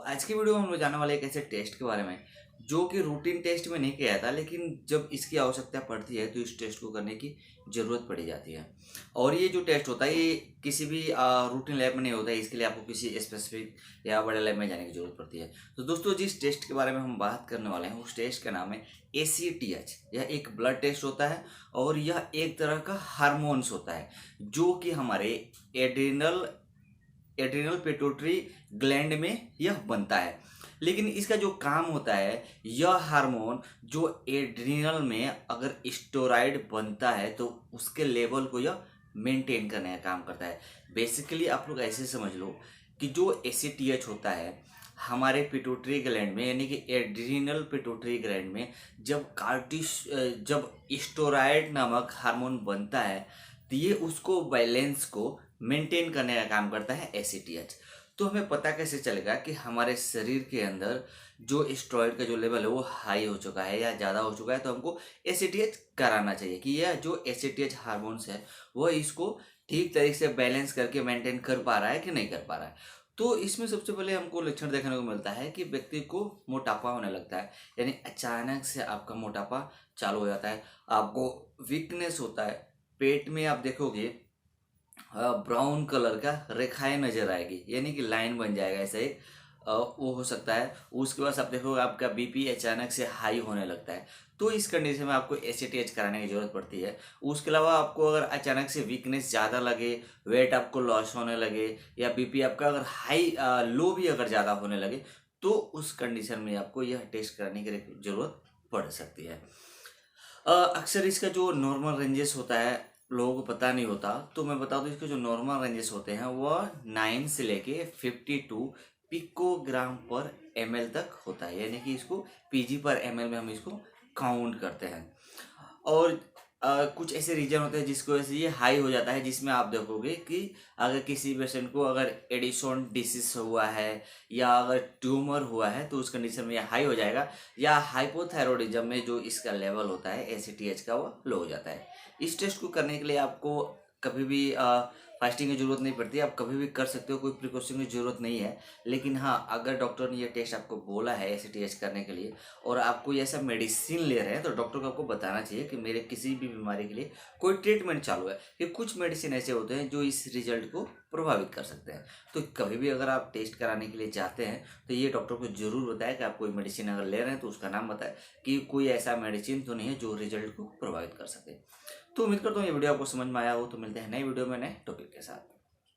आज की वीडियो में हम लोग जानने वाले एक ऐसे टेस्ट के बारे में जो कि रूटीन टेस्ट में नहीं किया जाता, लेकिन जब इसकी आवश्यकता पड़ती है तो इस टेस्ट को करने की ज़रूरत पड़ी जाती है। और ये जो टेस्ट होता है ये किसी भी रूटीन लैब में नहीं होता है, इसके लिए आपको किसी स्पेसिफिक या बड़े लैब में जाने की ज़रूरत पड़ती है। तो दोस्तों, जिस टेस्ट के बारे में हम बात करने वाले हैं उस टेस्ट का नाम है ACTH। यह एक ब्लड टेस्ट होता है और यह एक तरह का हार्मोन्स होता है जो कि हमारे एड्रिनल एड्रिनल पिट्यूटरी ग्लैंड में यह बनता है। लेकिन इसका जो काम होता है, यह हार्मोन जो एड्रिनल में अगर स्टेरॉइड बनता है तो उसके लेवल को यह मेंटेन करने का काम करता है। बेसिकली आप लोग ऐसे समझ लो कि जो ACTH होता है हमारे पिट्यूटरी ग्लैंड में, यानी कि एड्रिनल पिट्यूटरी ग्लैंड में जब स्टेरॉइड नामक हार्मोन बनता है तो ये उसको बैलेंस को मेंटेन करने का काम करता है ACTH। तो हमें पता कैसे चलेगा कि हमारे शरीर के अंदर जो स्टेरॉइड का जो लेवल है वो हाई हो चुका है या ज़्यादा हो चुका है, तो हमको ACTH कराना चाहिए कि यह जो ACTH हार्मोन्स है वह इसको ठीक तरीके से बैलेंस करके मेंटेन कर पा रहा है कि नहीं कर पा रहा है। तो इसमें सबसे पहले हमको लक्षण देखने को मिलता है कि व्यक्ति को मोटापा होने लगता है, यानी अचानक से आपका मोटापा चालू हो जाता है, आपको वीकनेस होता है, पेट में आप देखोगे ब्राउन कलर का रेखाएं नजर आएगी, यानी कि लाइन बन जाएगा ऐसा एक वो हो सकता है। उसके बाद आप देखोगे आपका BP अचानक से हाई होने लगता है, तो इस कंडीशन में आपको ACTH कराने की जरूरत पड़ती है। उसके अलावा आपको अगर अचानक से वीकनेस ज़्यादा लगे, वेट आपको लॉस होने लगे या BP आपका अगर हाई लो भी अगर ज़्यादा होने लगे, तो उस कंडीशन में आपको यह टेस्ट कराने की जरूरत पड़ सकती है। अक्सर इसका जो नॉर्मल रेंजेस होता है लोगों को पता नहीं होता, तो मैं बता दूं इसके जो नॉर्मल रेंजेस होते हैं वह 9 से लेके 52 पिकोग्राम पर ml तक होता है, यानी कि इसको PG पर ml में हम इसको काउंट करते हैं। और कुछ ऐसे रीजन होते हैं जिसकी वजह से ये हाई हो जाता है, जिसमें आप देखोगे कि अगर किसी पेशेंट को अगर एडिशन डिसीज हुआ है या अगर ट्यूमर हुआ है तो उस कंडीशन में ये हाई हो जाएगा, या हाइपोथायरॉयडिज्म में जो इसका लेवल होता है ACTH का वो लो हो जाता है। इस टेस्ट को करने के लिए आपको कभी भी फास्टिंग की जरूरत नहीं पड़ती, आप कभी भी कर सकते हो, कोई प्रिकॉशन की जरूरत नहीं है। लेकिन हाँ, अगर डॉक्टर ने ये टेस्ट आपको बोला है ACTH करने के लिए और आप कोई ऐसा मेडिसिन ले रहे हैं तो डॉक्टर को आपको बताना चाहिए कि मेरे किसी भी बीमारी के लिए कोई ट्रीटमेंट चालू है, कि कुछ मेडिसिन ऐसे होते हैं जो इस रिजल्ट को प्रभावित कर सकते हैं। तो कभी भी अगर आप टेस्ट कराने के लिए जाते हैं तो ये डॉक्टर को जरूर बताएं कि आप कोई मेडिसिन अगर ले रहे हैं तो उसका नाम बताएं कि कोई ऐसा मेडिसिन तो नहीं है जो रिजल्ट को प्रभावित कर सके। तो उम्मीद करता हूँ ये वीडियो आपको समझ में आया हो। तो मिलते हैं नई वीडियो में नए टॉपिक के साथ।